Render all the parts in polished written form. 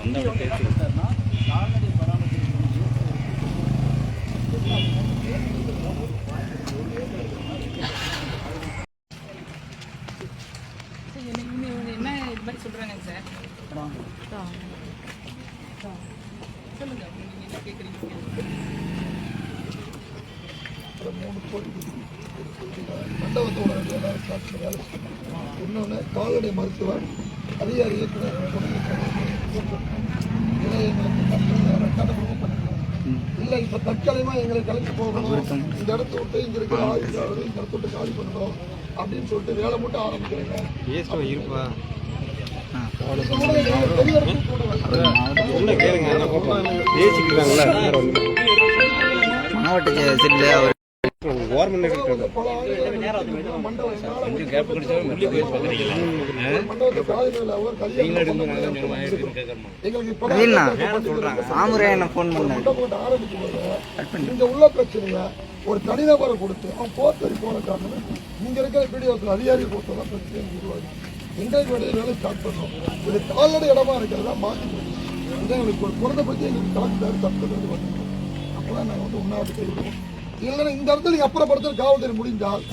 என்ன இது மாதிரி சொல்றாங்க சார்? சொல்லுங்க, நீங்க என்ன கேட்குறீங்க? 3 கோடி மண்டபத்தோட வேலை. இன்னொன்று கால்நடை மருத்துவர் அதிகாரி இல்லை, இப்போ தற்காலிகமாக எங்களை கிளம்பி போகணும், இந்த இடத்த விட்டு இங்கே இருக்கிற ஆயுதாவது இந்த இடத்த விட்டு காலி பண்ணணும் அப்படின்னு சொல்லிட்டு வேலை மட்டும் ஆரம்பிக்கிறேங்க. மாவட்ட செல்ல உள்ள பிரச்சனையா ஒரு தனிநபரை கொடுத்து அவன் போர்த்தறி போன காரணம் இங்க இருக்கிற வீடியோத்தில் அதிகாரி கொடுத்ததான் பிரச்சனை உருவாகி எங்களுக்கு வேலை ஸ்டார்ட் பண்ணோம். இது கால்நடை இடமா இருக்கிறதா மாற்றி எங்களுக்கு ஒரு குறைந்தபட்சம் எங்களுக்கு கலெக்டர் தப்பு அப்போதான் நாங்கள் வந்து உண்ணாவிரதம் செய்வோம். இல்லைன்னா இந்த இடத்துல நீங்கள் அப்புறப்படுத்த காவல்துறை முடிஞ்சால்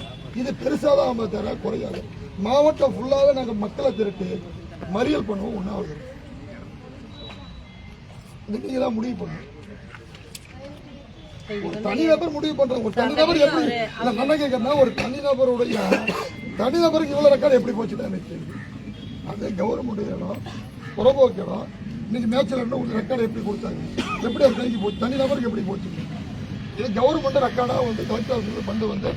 இது பெருசாக தான் நம்ம தர குறையாது. மாவட்டம் ஃபுல்லாகவே நாங்கள் மக்களை திரட்டு மறியல் பண்ணுவோம். உண்ணாவிரதம் இது நீங்கள் தான் முடிவு பண்ணணும். ஒரு தனிநபர் முடிவு பண்றாங்க. ஒரு தனிநபர் எப்படி நல்லா கேட்கறா, ஒரு தனிநபருடைய தனிநபருக்கு இவ்வளவு ரெக்கார்டு எப்படி போச்சுதான் எனக்கு தெரியும். அது கவர்மெண்ட் இடம், புறம்போக்கு இடம். இன்னைக்கு மேட்ச்ல உங்களுக்கு ரெக்கார்டு எப்படி கொடுத்தாங்க, எப்படி ஒரு கைக்கு போச்சு, தனிநபருக்கு எப்படி போச்சு. இது கவர்மெண்ட் ரெக்கார்டா வந்து கலெக்டர் பண்ணி வந்து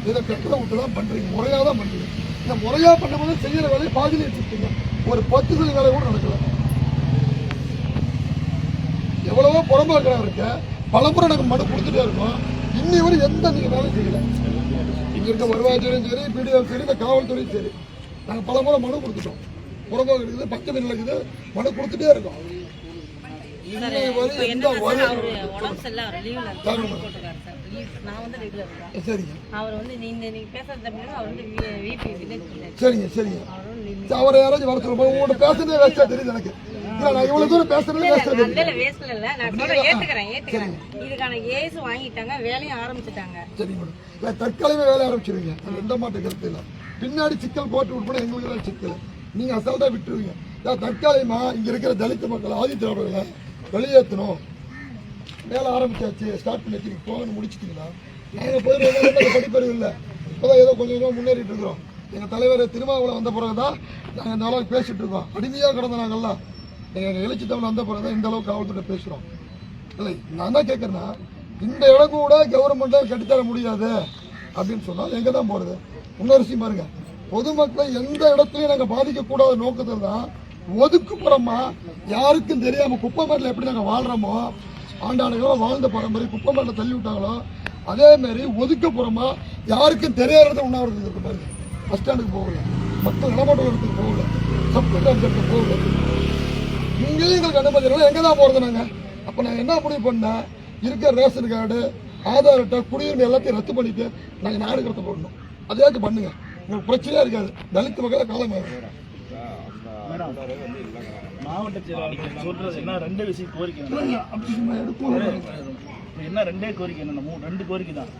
இதை கட்டளை விட்டு தான் பண்றீங்க, முறையா தான் பண்றீங்க. இந்த முறையா பண்ணும்போது செய்யற வேலையை பாதியில வச்சுருக்கீங்க. ஒரு 10 சொல்லி வேலை கூட நடக்கல. எவ்வளவோ புறம்போக்கு இருக்கு, பலமுறை நாங்கள் மனு கொடுத்துட்டே இருக்கோம். இன்னி வரை எந்த நீங்க வேலை செய்யல. இங்க இருக்க வருவாய்த்துறையும் சரி, பிடிஓ சரி, இந்த காவல்துறையும் சரி, நாங்கள் பலமுறை மனு கொடுத்துட்டோம். புறம்போக்கு இருக்குது, பச்சை இருக்குது, மனு கொடுத்துட்டே இருக்கோம். சரிங்க சரிங்க, அவரை யாராச்சும் வர சொல்லுங்க. உங்களோட பேசுறதே வேஸ்டா தெரியுது எனக்கு. நான் இவ்வளவு தூரம் பேசுறதே வேஸ்டா தற்காலிகமா வேலை ஆரம்பிச்சிருவீங்க, எந்த மாட்டு கருத்து இல்லை. பின்னாடி சிக்கல் போட்டு உட்பட எங்களுக்கு தான் சிக்கல். நீங்க அசால்ட்டா விட்டுருவீங்க. தற்காலிகமா இங்க இருக்கிற தலித் மக்கள் ஆதித்திராவிடர்களை வெளியேற்றணும். வேலை ஆரம்பிச்சாச்சு, ஸ்டார்ட் பண்ணி வச்சு போகணும், முடிச்சிட்டீங்களா? நாங்கள் போய் படிப்பறிவு இல்லை, இப்போதான் ஏதோ கொஞ்சம் கொஞ்சமாக முன்னேறிட்டு இருக்கிறோம். எங்கள் தலைவர் திருமாவளவன் வந்த பிறகுதான் நாங்கள் இந்த அளவுக்கு பேசிட்டு இருக்கோம். அடிமையாக கிடந்த நாங்கள்லாம் எங்கள் எழுச்சி தமிழ் வந்த பிறகுதான் இந்த அளவுக்கு காவல்துறை பேசுகிறோம். இல்லை, நான் தான் கேட்குறேன்னா, இந்த இடம் கூட கவர்மெண்ட்டாக கட்டித்தர முடியாது அப்படின்னு சொன்னால் எங்கே தான் போகிறது? இன்னொரு விஷயம் பாருங்க, பொதுமக்களை எந்த இடத்துலையும் நாங்கள் பாதிக்கக்கூடாத நோக்கத்தில் தான் ஒதுக்குப்புறமா யாருக்கும் தெரியாமல் குப்பை மேட்டில் எப்படி நாங்கள் வாழ்கிறோமோ, ஆண்டாண்டுகளோ வாழ்ந்த பரம்பரை குப்பை மேட்டில் தள்ளி விட்டாங்களோ அதே மாதிரி ஒதுக்கப்புறமா யாருக்கும் தெரியாத உண்ணாவிரதம் இருக்கு பாருங்க. பஸ் ஸ்டாண்டுக்கு போகல, மக்கள் நடமாட்டம் இடத்துக்கு போகல, சப்கண்டக்டருக்கு போகல. இங்கேயும் எங்களுக்கு அனுமதி எங்கே தான் போகிறது நாங்கள்? அப்போ நாங்கள் என்ன முடிவு பண்ணால் இருக்கிற ரேஷன் கார்டு, ஆதார் அட்டை, குடியுரிமை எல்லாத்தையும் ரத்து பண்ணிட்டு நாங்கள் நாடு கடத்த போடணும். அதையாச்சும் பண்ணுங்க, உங்களுக்கு பிரச்சனையே இருக்காது. தலித் மக்களை காலமாக மாவட்ட செயலாளர் சொல்றது என்ன, 2 விஷயம் கோரிக்கை என்ன, 2 கோரிக்கை என்னன்னா, 2 கோரிக்கை தான்.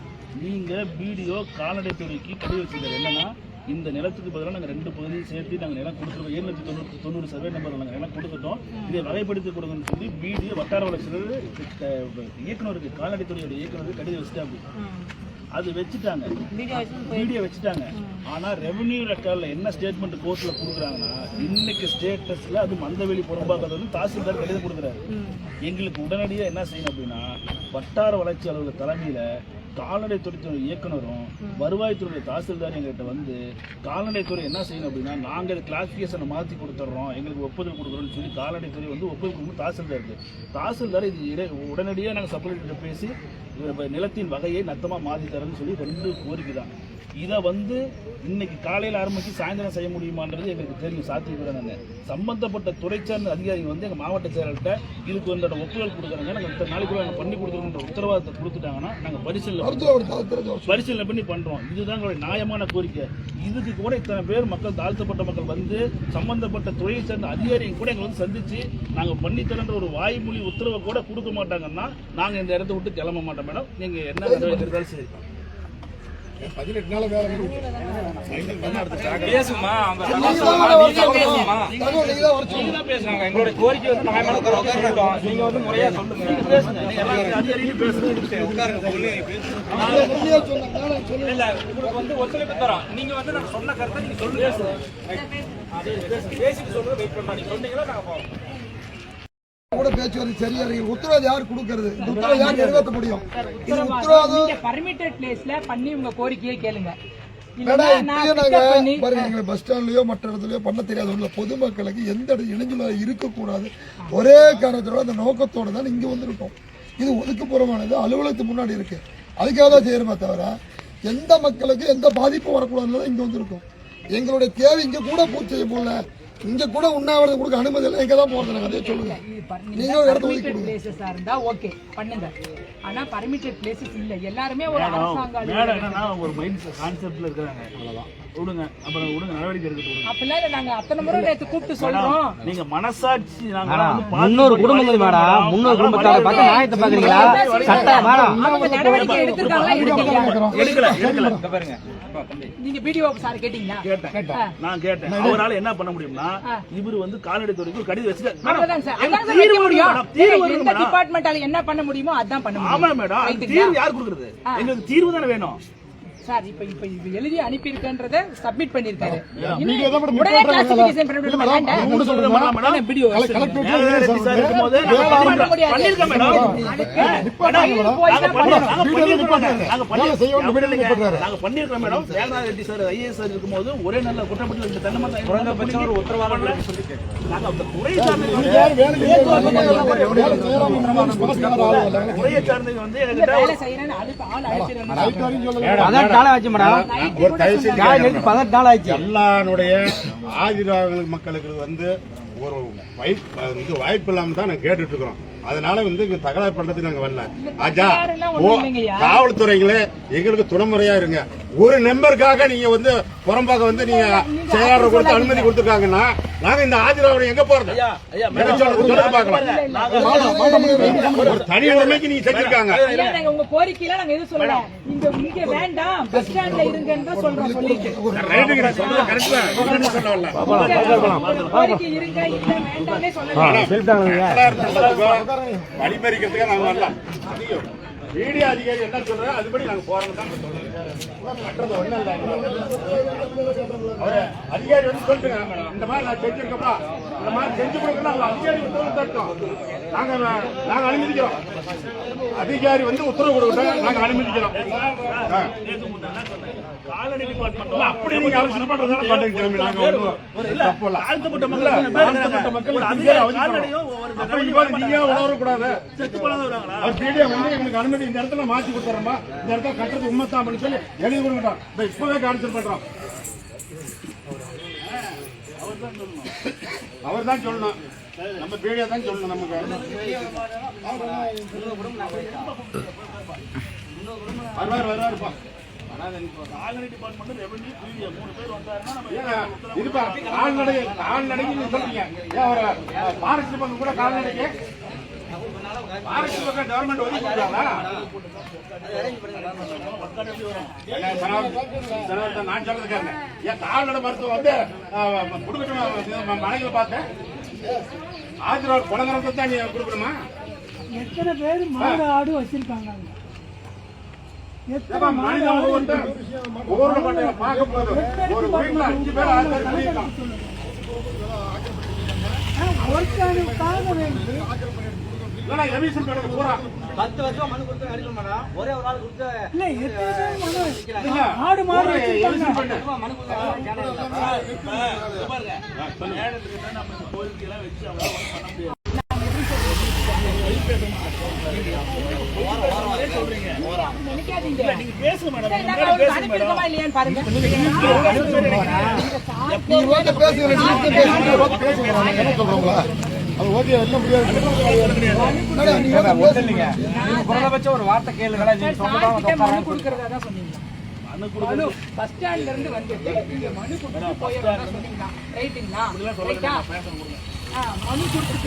நீங்க பிடிஓ கால்நடைத்துறைக்கு கடிதம் வச்சிருக்காரு. என்னன்னா, இந்த நிலத்துக்கு பதிலாக நாங்கள் 2 பகுதியும் சேர்த்து நாங்கள் நிலம் கொடுத்துருக்கோம். 790 சர்வே நம்பர் நாங்கள் நிலம் கொடுத்துட்டோம். இதை வகைப்படுத்தி கொடுங்கன்னு சொல்லி பிடிஓ வட்டார வளர்ச்சியில் இயக்குநருக்கு, கால்நடைத்துறையோட இயக்குநருக்கு கடிதம் வச்சுட்டாங்க. அது வச்சுட்டாங்க, வீடியோ வச்சுட்டாங்க. ஆனால் ரெவன்யூ ரெக்கார்டில் என்ன ஸ்டேட்மெண்ட் கோர்ட்டில் கொடுக்குறாங்கன்னா, இன்னைக்கு ஸ்டேட்டஸில் அது மந்தவெளி புறம்பாக்கிறது வந்து தாசில்தார் கடிதம் கொடுக்குறாரு. எங்களுக்கு உடனடியாக என்ன செய்யணும் அப்படின்னா, வட்டார வளர்ச்சி அலுவலர் தலைமையில் கால்நடைத்துறை இயக்குனரும் வருவாய்த்துறை தாசில்தார் எங்கள்கிட்ட வந்து கால்நடைத்துறை என்ன செய்யணும் அப்படின்னா, நாங்கள் கிளாசிஃபிகேஷனை மாற்றி கொடுத்துட்றோம், எங்களுக்கு ஒப்புதல் கொடுக்குறோன்னு சொல்லி கால்நடைத்துறை வந்து ஒப்புதல் கொடுக்கணும் தாசில்தாருக்கு. தாசில்தார் இது உடனடியாக நாங்கள் சப்ளைட்ட பேசி நிலத்தின் வகையை நத்தமாக மாற்றி தரேன்னு சொல்லி 2 கோரிக்கை தான். இதை வந்து இன்னைக்கு காலையில் ஆரம்பிச்சு சாயந்தரம் செய்ய முடியுமான்றது எங்களுக்கு தெரியும், சாத்தியக்கூடாது. சம்பந்தப்பட்ட துறை சார்ந்த அதிகாரிகள் வந்து எங்கள் மாவட்ட செயலர்கிட்ட இதுக்கு வந்து ஒப்புதல் கொடுக்குறாங்க, நாங்கள் இத்தனை நாளைக்குள்ள நாங்கள் பண்ணி கொடுத்துருன்ற உத்தரவாதத்தை கொடுத்துட்டாங்கன்னா நாங்கள் பரிசீலனை பண்ணி பண்ணுறோம். இதுதான் எங்களுடைய நியாயமான கோரிக்கை. இதுக்கு கூட இத்தனை பேர் மக்கள், தாழ்த்தப்பட்ட மக்கள் வந்து சம்பந்தப்பட்ட துறையை சேர்ந்த அதிகாரிகள் கூட எங்களை வந்து சந்திச்சு நாங்கள் பண்ணித்தரன்ற ஒரு வாய்மொழி உத்தரவை கூட கொடுக்க மாட்டாங்கன்னா நாங்கள் இந்த இடத்த விட்டு கிளம்ப மாட்டோம் மேடம். நீங்கள் என்ன நடவடிக்கை எடுத்தாலும் சரி. 18 நாள் வேலை பேசுமா பேசுறாங்க. எங்களுடைய கோரிக்கை வந்து நீங்க வந்து முறையா சொல்லுங்க. உங்களுக்கு வந்து ஒத்துழைப்பு தரோம். நீங்க வந்து நாங்க சொன்ன கருத்தை நீங்க சொல்லுங்க. பேசிட்டு சொல்லுங்க. வெயிட் பண்ணா நீங்க சொன்னீங்களா நாங்க போறோம். கூட பேச்சுவார்த்தை சரியா இருக்கு. உத்தரவாதம் யார் கொடுக்கிறது? இந்த உத்தரவாதம் யார் நிறைவேற்ற முடியும்? இது உத்தரவாதம் பர்மிட்டட் பிளேஸ்ல பண்ணி உங்க கோரிக்கையை கேளுங்க. பாருங்க, பஸ் ஸ்டாண்ட்லயோ மற்ற இடத்துலயோ பண்ண தெரியாத பொதுமக்களுக்கு எந்த இடைஞ்சல இருக்கக்கூடாது ஒரே காரணத்தோட அந்த நோக்கத்தோட தான் இங்க வந்திருக்கோம். இது ஒதுக்குப்புறமானது, அலுவலகத்துக்கு முன்னாடி இருக்கு. அதுக்காக தான் செய்யறோமே தவிர எந்த மக்களுக்கு எந்த பாதிப்பும் வரக்கூடாதுன்னு இங்க வந்திருக்கோம். எங்களுடைய தேவை இங்க கூட பூர்த்தி செய்ய போல, இங்க கூட உண்ணாவிரதம் கொடுக்க அனுமதி இல்லை. எங்க தான் போறது? அதே சொல்லுங்க. நீங்க ஒரு இடத்துல ஒதுக்கி கொடுங்க. பிளேசஸா இருந்தா ஓகே பண்ணுங்க. ஆனா பர்மிட்டட் பிளேசஸ் இல்ல. எல்லாரும் ஒரு அரசாங்க என்னன்னா ஒரு மைண்ட் கான்செப்ட்ல இருக்காங்க. அவ்வளவுதான். விடுங்க, அப்புறம் விடுங்க, நடவடிக்கை எடுக்கட்டும். அப்பெல்லாம் நாங்க அத்தனை முறை நேத்து கூப்பிட்டு சொல்றோம். நீங்க மனசாட்சி நாங்க 300 குடும்பங்கள் மேடம், 300 குடும்பத்தார பார்த்து நியாயத்தை பாக்குறீங்களா? சட்ட மேடம் அவங்க நடவடிக்கை எடுத்துட்டாங்களா? எடுக்கல. பாருங்க, நீங்க வீடியோ சார் கேட்டீங்களா? கேட்டேன். நான் கேட்டேன். அவரால என்ன பண்ண முடியும்னா, இவரு வந்து கால்நடை துறைக்கு ஒரு கடிதம் வச்சுட்டாரு. அவ்வளவுதான் சார். அதான் சார் வைக்க முடியும். எந்த டிபார்ட்மெண்டால என்ன பண்ண முடியுமோ அதான் பண்ண முடியும். ஆமா மேடம், தீர்வு யார் கொடுக்குறது? எங்களுக்கு தீர்வு தானே வேணும். சார் இப்ப எழுதி அனுப்பி இருக்கன்றத சப்மிட் பண்ணிருக்காரு. உடனே கிளாசிஃபிகேஷன் பண்ணிட்டு மேடம் வீடியோ இருக்கும்போது ஒரே நல்ல குற்றப்பட்டு தன்னை ஒரு உத்தரவாதம் எல்லாருடைய ஆதிராக மக்களுக்கு வந்து ஒரு வாய்ப்பு இல்லாம தான் நாங்க கேட்டுட்டு இருக்கிறோம். அதனால வந்து இங்க தகராறு பண்றதுக்கு நாங்க வரல. ஆஜா காவல்துறைகளே எங்களுக்கு துணைமுறையா இருங்க. ஒரு நம்பருக்காக நீங்க வந்து புறம்பாக வந்து நீங்க செயலாளர் கொடுத்து அனுமதி கொடுத்துருக்காங்கன்னா நாங்க இந்த ஆதிராவோட எங்க போறது? ஒரு தனி உரிமைக்கு நீங்க செஞ்சிருக்காங்க. உங்க கோரிக்கையில நாங்க எதுவும் சொல்லல. இங்க வேண்டாம், பஸ் ஸ்டாண்ட்ல இருங்கன்னு தான் சொல்றோம். சொல்லிட்டு கோரிக்கை இருங்க இல்ல வேண்டாம்னே சொல்லலாம். வழிமறிக்கிறதுக்காக நாங்க வரலாம். மீடியா அதிகாரி என்ன சொல்றாங்க அதுபடி நாங்க போறோம் தான் அதிகாரி வந்து சொல்லுங்க, இந்த மாதிரி நான் செஞ்சிருக்கப்பா, இந்த மாதிரி செஞ்சு கொடுக்கணும் அதிகாரி நாங்க அனுமதிக்கிறோம். அதிகாரி வந்து உத்தரவு கொடுக்கட்டும், நாங்க அனுமதிக்கிறோம். அப்படி நீங்க அவசரம் பண்றதால பாட்டுக்கிறோம். நாங்க தாழ்த்தப்பட்ட மக்கள் நீங்க உணரக்கூடாது. எங்களுக்கு அனுமதி இந்த இடத்துல மாற்றி கொடுத்துறோமா, இந்த இடத்துல கட்டுறது உண்மைத்தான் பண்ணி சொல்லி எழுதி கொடுக்கட்டும். இப்பவே கேன்சல் பண்றோம். அவர் தான் சொல்லணும், நம்ம பீடியா தான் சொல்லணும். நமக்கு வருவாருப்பா. கால்நடைக்கு சொல்றீங்க, ஃபாரஸ்ட் பக்கம் கூட கால்நடைக்கு கவர்மெண்ட் ஒதுக்கி நான் சொல்றதுக்காங்க. என் கால்நடை மருத்துவம் வந்து மனைகளை பார்த்தேன். ஆஜரால் குளங்கரத்தை தான் நீ கொடுக்கணுமா? எத்தனை பேர் மாடு ஆடு வச்சிருக்காங்க? ஒரு வீட்டுல 5 பேர் 6 பேர் குடியிருக்கான். பூரா 10 வருஷம் மனு கொடுத்து அடிக்க மாட்டோம். ஒரே ஒரு ஆள் கொடுத்து ஆடு மாடு மனு நீங்க பேசுங்க மேடம். இருக்கமா இல்லையான்னு பாருங்க. நீங்க ரோட்ல பேசுங்க, என்ன சொல்றோங்களா? அது ஓகே, என்ன முடியாது. குறைந்தபட்சம் ஒரு வார்த்தை கேளுங்களா? நீங்க சார்கிட்ட மனு கொடுக்கறதா தான் சொன்னீங்க. மனு பஸ் ஸ்டாண்ட்ல இருந்து வந்துட்டு நீங்க மனு கொடுத்து போயிடறதா சொன்னீங்களா? ரைட்டுங்களா? ரைட்டா? மனு கொடுத்து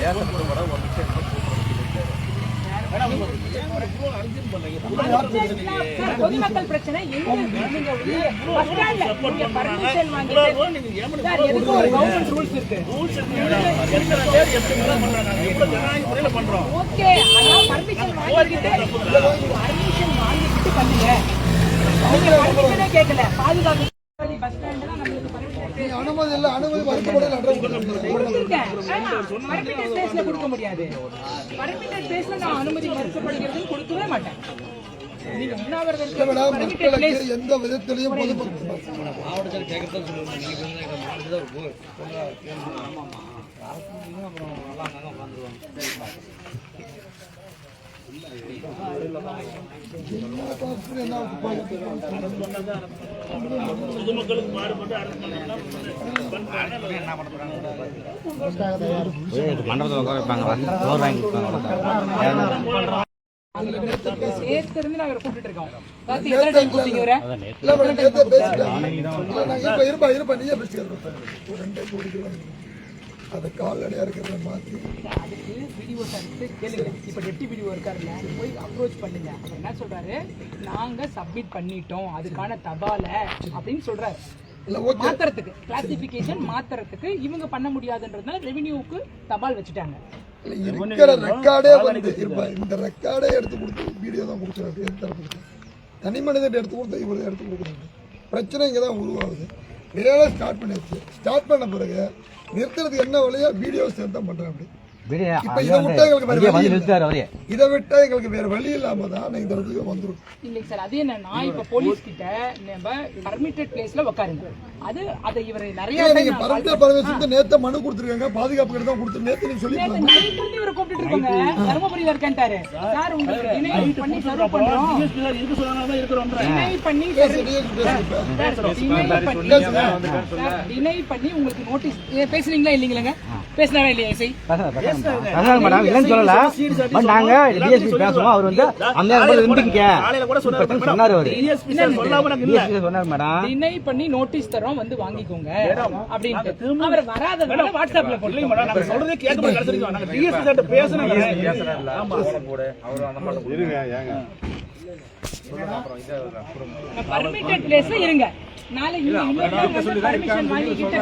பொதுமக்கள் பிரச்சனை எங்க நீங்க பஸ் ஸ்டாண்ட்ல நீங்க பர்மிஷன் வாங்கிட்டு சார் எதுக்கு ஒரு கவர்மெண்ட் ரூல்ஸ் இருக்கு. ஓகே, ஆனா பர்மிஷன் வாங்கிட்டு பண்ணுங்க. நீங்க பர்மிஷனே கேட்கல. பாதுகாப்பு பஸ் ஸ்டாண்ட்ல நம்மளுக்கு பர்மிஷன் அனுமதி இல்ல, அனுமதி மறுக்கப்பட பர்மிட்டட் பிளேஸ்ல கொடுக்க முடியாது. பர்மிட்டட் பிளேஸ்ல நான் அனுமதி மறுக்கப்படுகிறதுன்னு கொடுக்கவே மாட்டேன். நீங்க மக்களுக்கு எந்த விதத்திலையும் மாவட்டத்தில் கேட்கறதுன்னு சொல்லுவாங்க. பொதுமக்களுக்கு மாறுபட்டு அரசு மண்டபத்தில் உட்கார வைப்பாங்க, வாங்கி சேர்த்து இருந்து நாங்க கூப்பிட்டு இருக்கோம். எத்தனை டைம் கூப்பிட்டீங்க இவரை? இருப்பா நீயே பேசிக்கிறேன். அதை கால்நடையா இருக்கிறத மாற்றி அதுக்கு வீடியோ சார் கேளுங்க. இப்போ டெப்டி வீடியோ இருக்காருல்ல, போய் அப்ரோச் பண்ணுங்க. அவர் என்ன சொல்றாரு, நாங்க சப்மிட் பண்ணிட்டோம் அதுக்கான தபால அப்படின்னு சொல்றாரு. மாத்துறதுக்கு கிளாசிபிகேஷன் மாத்துறதுக்கு இவங்க பண்ண முடியாதுன்றதுனால ரெவென்யூக்கு தபால் வச்சுட்டாங்க. இருக்கிற ரெக்கார்டே வந்து இருப்பா, இந்த ரெக்கார்டே எடுத்து கொடுத்து வீடியோ தான் கொடுக்குறாரு. தனி மனிதன் எடுத்து கொடுத்து இவர் எடுத்து கொடுக்குறாரு. பிரச்சனை இங்கே தான் உருவாகுது. வேலை ஸ்டார்ட் பண்ணிடுச்சு. ஸ்டார்ட் பண்ண பிறகு நிறுத்துறதுக்கு என்ன வழியா வீடியோ சேர்த்து தான் பண்றேன். அப்படி இதை விட்டா எங்களுக்கு வேற வழி இல்லாம தான் இந்த இடத்துக்கு வந்துடும். இல்லைங்க சார், அது என்ன, நான் இப்ப போலீஸ் கிட்ட நம்ம பர்மிட்டட் பிளேஸ்ல உட்காருங்க. அதை இவர் நிறைய நீங்க பர்மிஷன் நேத்து மனு கொடுத்துருக்காங்க, பாதுகாப்பு கிட்ட தான் கொடுத்து நேத்து நீங்க சொல்லி இவரை கூப்பிட்டு இருக்காங்க. தர்மபுரியில இருக்கான்ட்டாரு சார், உங்களுக்கு டினை பண்ணி சர்வ் பண்றோம். டினை பண்ணி உங்களுக்கு நோட்டீஸ் பேசுறீங்களா இல்லீங்களா? பேசினாரா இல்லையா? சொல்லல, பட் நாங்க டிஎஸ்பி பேசுவோம். அவர் வந்து அந்த சொன்னாரு. சொன்னாரு மேடம், டினை பண்ணி நோட்டீஸ் தரோம் வந்து வாங்கிக்கோங்க அப்படின்ட்டு. அவர் வராதனால வாட்ஸ்அப்ல போடுங்க. சொல்றதே கேட்க மாட்டேங்க. நாங்க டிஎஸ்பி கிட்ட பேசணும். இருங்க ஏங்க, பர்மிட்டட் பிளேஸ்ல இருங்க. நாளைக்கு பர்மிஷன் வாங்கிக்கிட்டு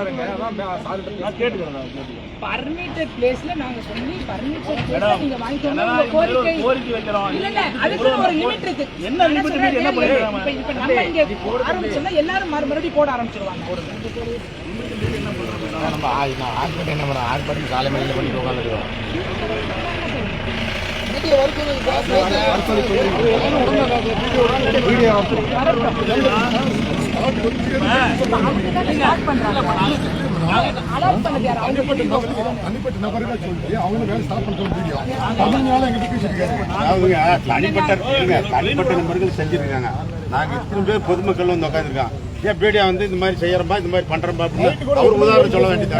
பர்மிட்டட் பிளேஸ்ல நாங்க சொல்லி பர்மிஷன் பிளேஸ்ல நீங்க வாங்கிக்கோங்க. கோரிக்கை வைக்கிறோம். இல்ல அதுக்கு ஒரு லிமிட் இருக்கு. என்ன லிமிட்? என்ன பண்ணுறாங்க? இப்ப நம்ம இங்க ஆரம்பிச்சோம்னா எல்லாரும் மறுபடியும் போட ஆரம்பிச்சிடுவாங்க. நம்ம ஆர்ப்பாட்டம் என்ன பண்ண ஆர்ப்பாட்டம் காலை மணியில் பண்ணி உட்காந்துருக்கோம். தனிப்பட்ட நபர்கள் செஞ்சிருக்காங்க. நாங்க இத்தனை பேர் பொதுமக்கள் வந்து உட்காந்துருக்காங்க. ஏன் பீடியா வந்து இந்த மாதிரி செய்யறப்பா, இந்த மாதிரி பண்றப்பா அப்படின்னு அவர் உதாரணம் சொல்ல வேண்டியது.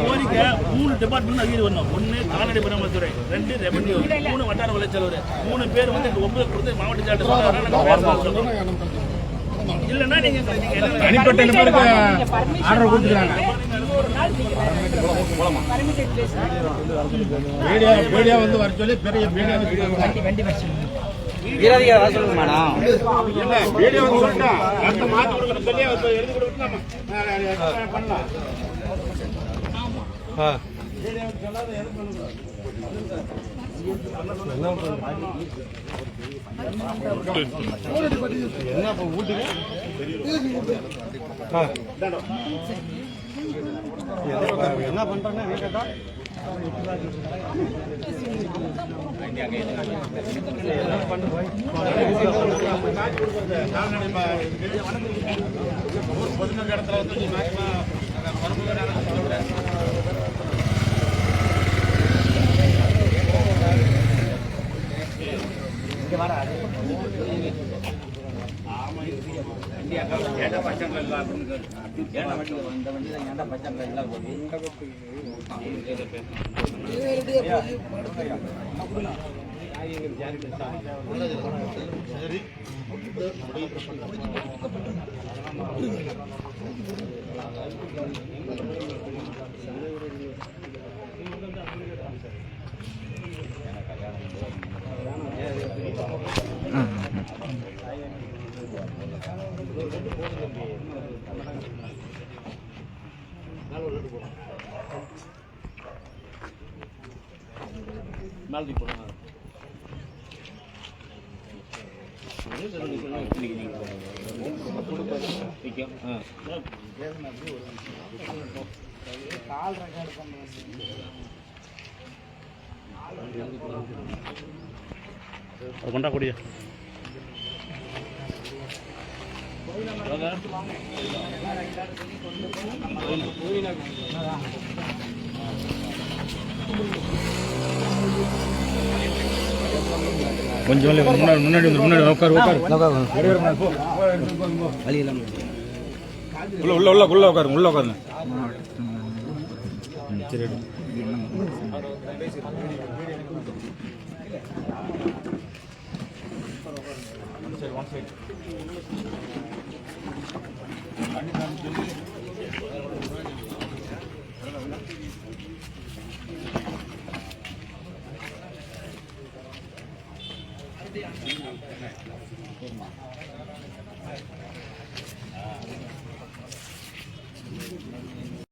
கோரிக்கை 3 டிபார்ட்மெண்ட் அதிகம் வரணும். 1 கால்நடை பராமரிப்புத்துறை, 2 ரெவென்யூ, 3 வட்டார வளர்ச்சியாளர், 3 பேர் வந்து ஒன்பது கொடுத்து மாவட்ட சார்ட்ட இல்லைன்னா நீங்க தனிப்பட்ட நபருக்கு ஆர்டர் கொடுத்துருக்காங்க. பீடியா வந்து வர சொல்லி பெரிய பீடியா வீராதிகார சொல்லுங்க மேடம். பீடியா வந்து சொல்லிட்டோம். அடுத்த மாற்று கொடுக்கணும் சொல்லி எழுதி கொடுத்து நம்ம பண்ணலாம். என்ன பண்றேன்னா பொதுமக்கள் இடத்துல வந்து இங்க வராது. நாளைக்கு போடுங்க. கொண்டா கொடியா கொஞ்சம் முன்னாடி உட்காரு வழி இல்லாம உள்ள உட்காருங்க சரி